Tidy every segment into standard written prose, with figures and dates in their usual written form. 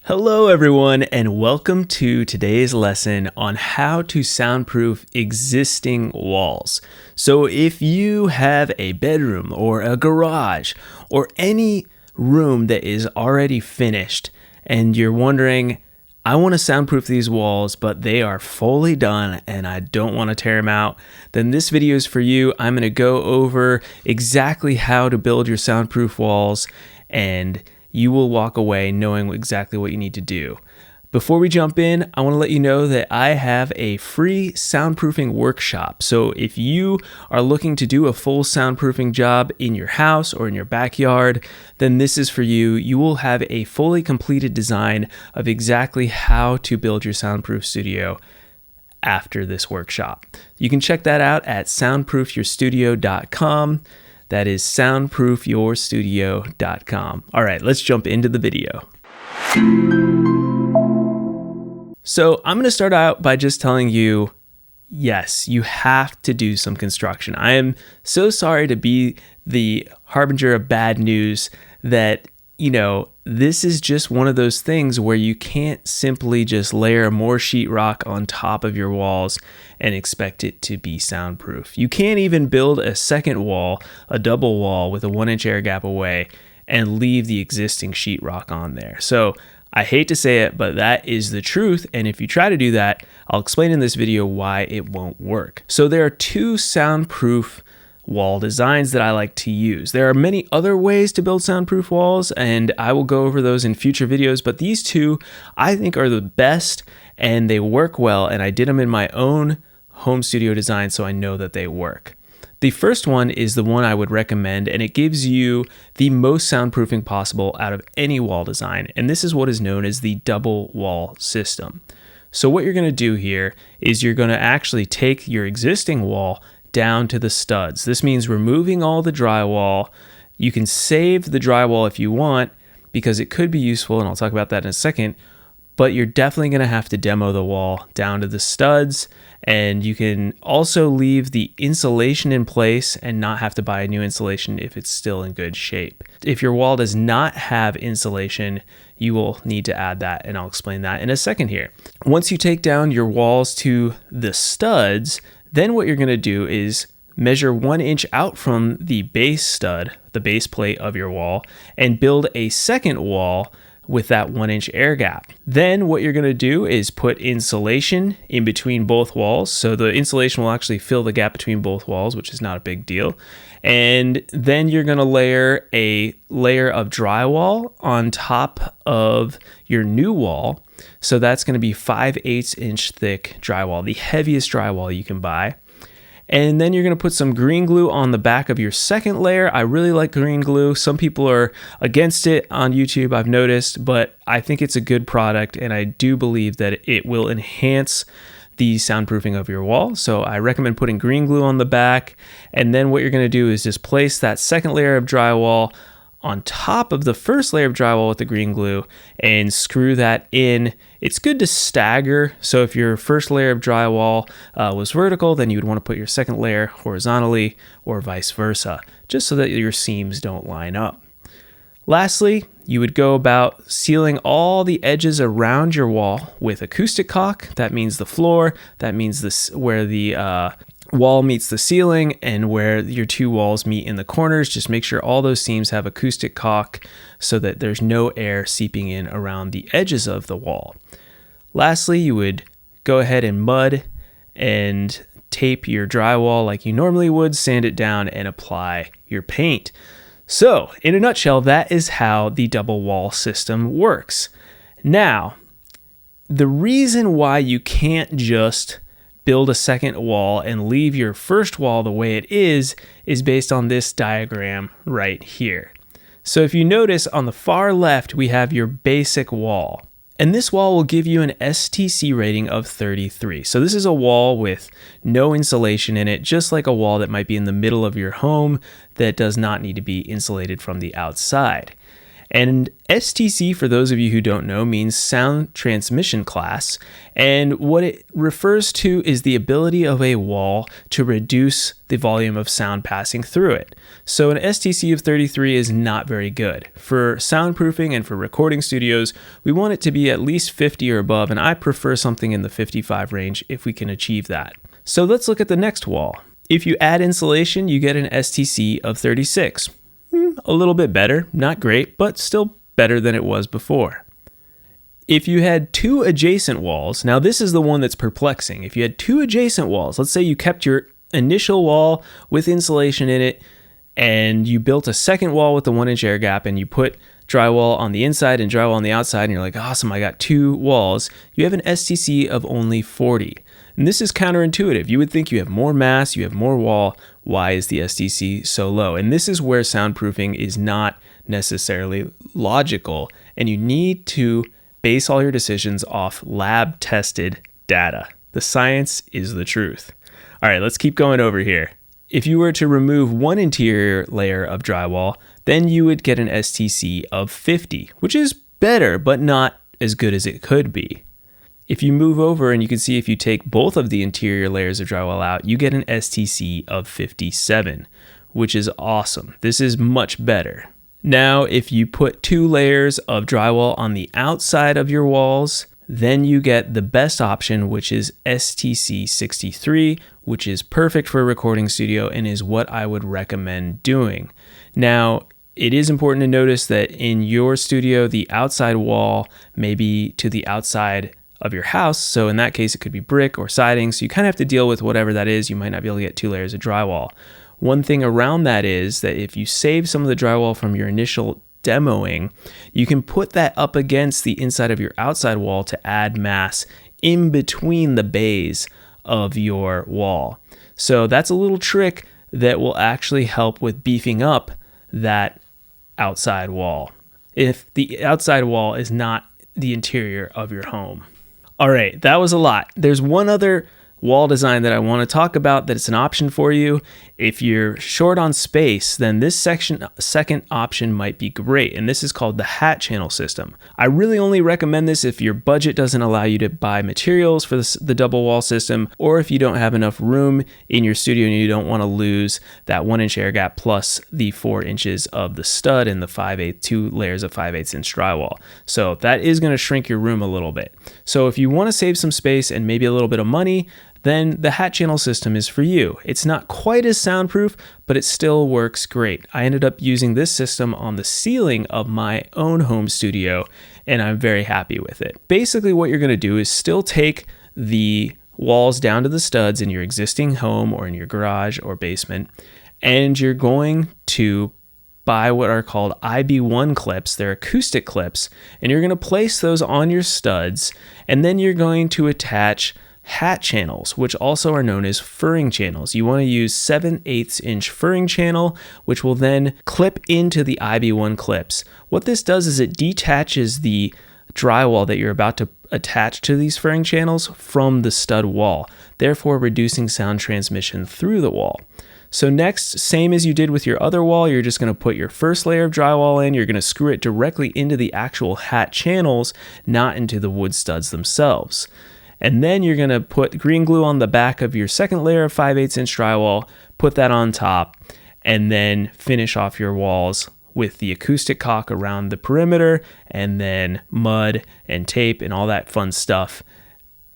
Hello everyone, and welcome to today's lesson on how to soundproof existing walls. So if you have a bedroom or a garage or any room that is already finished and you're wondering, I want to soundproof these walls, but they are fully done and I don't want to tear them out, then this video is for you. I'm going to go over exactly how to build your soundproof walls, and you will walk away knowing exactly what you need to do. Before we jump in, I want to let you know that I have a free soundproofing workshop. So if you are looking to do a full soundproofing job in your house or in your backyard, then this is for you. You will have a fully completed design of exactly how to build your soundproof studio after this workshop. You can check that out at soundproofyourstudio.com. That is soundproofyourstudio.com. All right, let's jump into the video. So I'm going to start out by just telling you, yes, you have to do some construction. I am so sorry to be the harbinger of bad news that, this is just one of those things where you can't simply just layer more sheetrock on top of your walls and expect it to be soundproof. You can't even build a second wall, a double wall with a 1-inch air gap away, and leave the existing sheetrock on there. So I hate to say it, but that is the truth. And if you try to do that, I'll explain in this video why it won't work. So there are two soundproof wall designs that I like to use. There are many other ways to build soundproof walls, and I will go over those in future videos, but these two I think are the best and they work well, and I did them in my own home studio design, so I know that they work. The first one is the one I would recommend, and it gives you the most soundproofing possible out of any wall design, and this is what is known as the double wall system. So what you're going to do here is you're going to actually take your existing wall down to the studs. This means removing all the drywall. You can save the drywall if you want because it could be useful, and I'll talk about that in a second, but you're definitely going to have to demo the wall down to the studs, and you can also leave the insulation in place and not have to buy a new insulation if it's still in good shape. If your wall does not have insulation, you will need to add that, and I'll explain that in a second here. Once you take down your walls to the studs, then what you're going to do is measure 1 inch out from the base stud, the base plate of your wall, and build a second wall with that 1-inch air gap. Then what you're going to do is put insulation in between both walls. So the insulation will actually fill the gap between both walls, which is not a big deal. And then you're going to layer a layer of drywall on top of your new wall. So that's going to be 5/8 inch thick drywall, the heaviest drywall you can buy. And then you're going to put some green glue on the back of your second layer. I really like green glue. Some people are against it on YouTube, I've noticed, but I think it's a good product, and I do believe that it will enhance the soundproofing of your wall. So I recommend putting green glue on the back. And then what you're going to do is just place that second layer of drywall on top of the first layer of drywall with the green glue and screw that in. It's good to stagger. So if your first layer of drywall was vertical, then you would want to put your second layer horizontally, or vice versa, just so that your seams don't line up. Lastly, you would go about sealing all the edges around your wall with acoustic caulk. That means the floor, that means this where the wall meets the ceiling and where your two walls meet in the corners. Just make sure all those seams have acoustic caulk so that there's no air seeping in around the edges of the wall. Lastly, you would go ahead and mud and tape your drywall like you normally would, sand it down, and apply your paint. So, in a nutshell, that is how the double wall system works. Now, the reason why you can't just build a second wall and leave your first wall the way it is based on this diagram right here. So if you notice on the far left, we have your basic wall. And this wall will give you an STC rating of 33. So this is a wall with no insulation in it, just like a wall that might be in the middle of your home that does not need to be insulated from the outside. And STC, for those of you who don't know, means sound transmission class. And what it refers to is the ability of a wall to reduce the volume of sound passing through it. So an STC of 33 is not very good. For soundproofing and for recording studios, we want it to be at least 50 or above, and I prefer something in the 55 range if we can achieve that. So let's look at the next wall. If you add insulation, you get an STC of 36. A little bit better, not great, but still better than it was before. If you had two adjacent walls, now this is the one that's perplexing. If you had two adjacent walls, let's say you kept your initial wall with insulation in it, and you built a second wall with the 1-inch air gap, and you put drywall on the inside and drywall on the outside, and you're like, awesome, I got two walls. You have an STC of only 40. And this is counterintuitive. You would think you have more mass, you have more wall. Why is the STC so low? And this is where soundproofing is not necessarily logical, and you need to base all your decisions off lab-tested data. The science is the truth. All right, let's keep going over here. If you were to remove one interior layer of drywall, then you would get an STC of 50, which is better, but not as good as it could be. If you move over, and you can see if you take both of the interior layers of drywall out, you get an STC of 57, which is awesome. This is much better. Now, if you put two layers of drywall on the outside of your walls, then you get the best option, which is STC 63, which is perfect for a recording studio and is what I would recommend doing. Now, it is important to notice that in your studio, the outside wall may be to the outside of your house. So in that case, it could be brick or siding. So you kind of have to deal with whatever that is. You might not be able to get two layers of drywall. One thing around that is that if you save some of the drywall from your initial demoing, you can put that up against the inside of your outside wall to add mass in between the bays of your wall. So that's a little trick that will actually help with beefing up that outside wall, if the outside wall is not the interior of your home. All right, that was a lot. There's one other wall design that I want to talk about that it's an option for you. If you're short on space, then this second option might be great, and this is called the hat channel system. I really only recommend this if your budget doesn't allow you to buy materials for the double wall system, or if you don't have enough room in your studio and you don't want to lose that 1-inch air gap plus the 4 inches of the stud and the 2 layers of 5/8 inch drywall. So that is going to shrink your room a little bit. So if you want to save some space and maybe a little bit of money, then the hat channel system is for you. It's not quite as soundproof, but it still works great. I ended up using this system on the ceiling of my own home studio, and I'm very happy with it. Basically, what you're gonna do is still take the walls down to the studs in your existing home or in your garage or basement, and you're going to buy what are called IB1 clips. They're acoustic clips, and you're gonna place those on your studs, and then you're going to attach hat channels, which also are known as furring channels. You want to use 7/8 inch furring channel, which will then clip into the IB1 clips. What this does is it detaches the drywall that you're about to attach to these furring channels from the stud wall, therefore reducing sound transmission through the wall. So next, same as you did with your other wall, you're just going to put your first layer of drywall in, you're going to screw it directly into the actual hat channels, not into the wood studs themselves. And then you're going to put green glue on the back of your second layer of 5/8 inch drywall, put that on top, and then finish off your walls with the acoustic caulk around the perimeter, and then mud and tape and all that fun stuff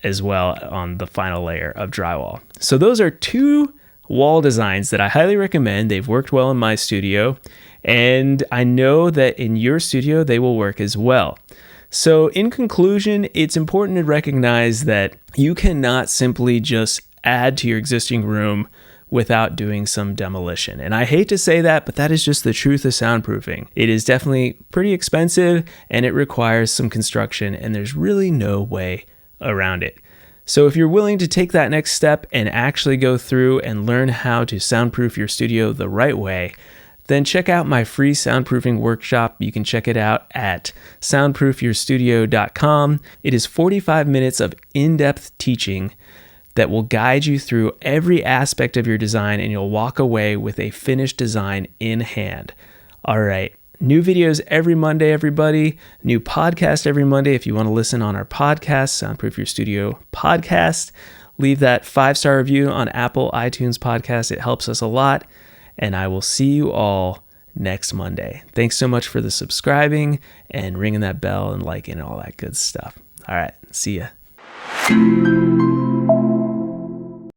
as well on the final layer of drywall. So those are two wall designs that I highly recommend. They've worked well in my studio, and I know that in your studio they will work as well. So in conclusion, it's important to recognize that you cannot simply just add to your existing room without doing some demolition. And I hate to say that, but that is just the truth of soundproofing. It is definitely pretty expensive and it requires some construction, and there's really no way around it. So if you're willing to take that next step and actually go through and learn how to soundproof your studio the right way, then check out my free soundproofing workshop. You can check it out at soundproofyourstudio.com. It is 45 minutes of in-depth teaching that will guide you through every aspect of your design, and you'll walk away with a finished design in hand. All right, New videos every Monday, everybody. New podcast every Monday. If you want to listen on our podcast, Soundproof Your Studio podcast, leave that 5-star review on Apple iTunes podcast. It helps us a lot. And I will see you all next Monday. Thanks so much for the subscribing and ringing that bell and liking and all that good stuff. All right. See ya.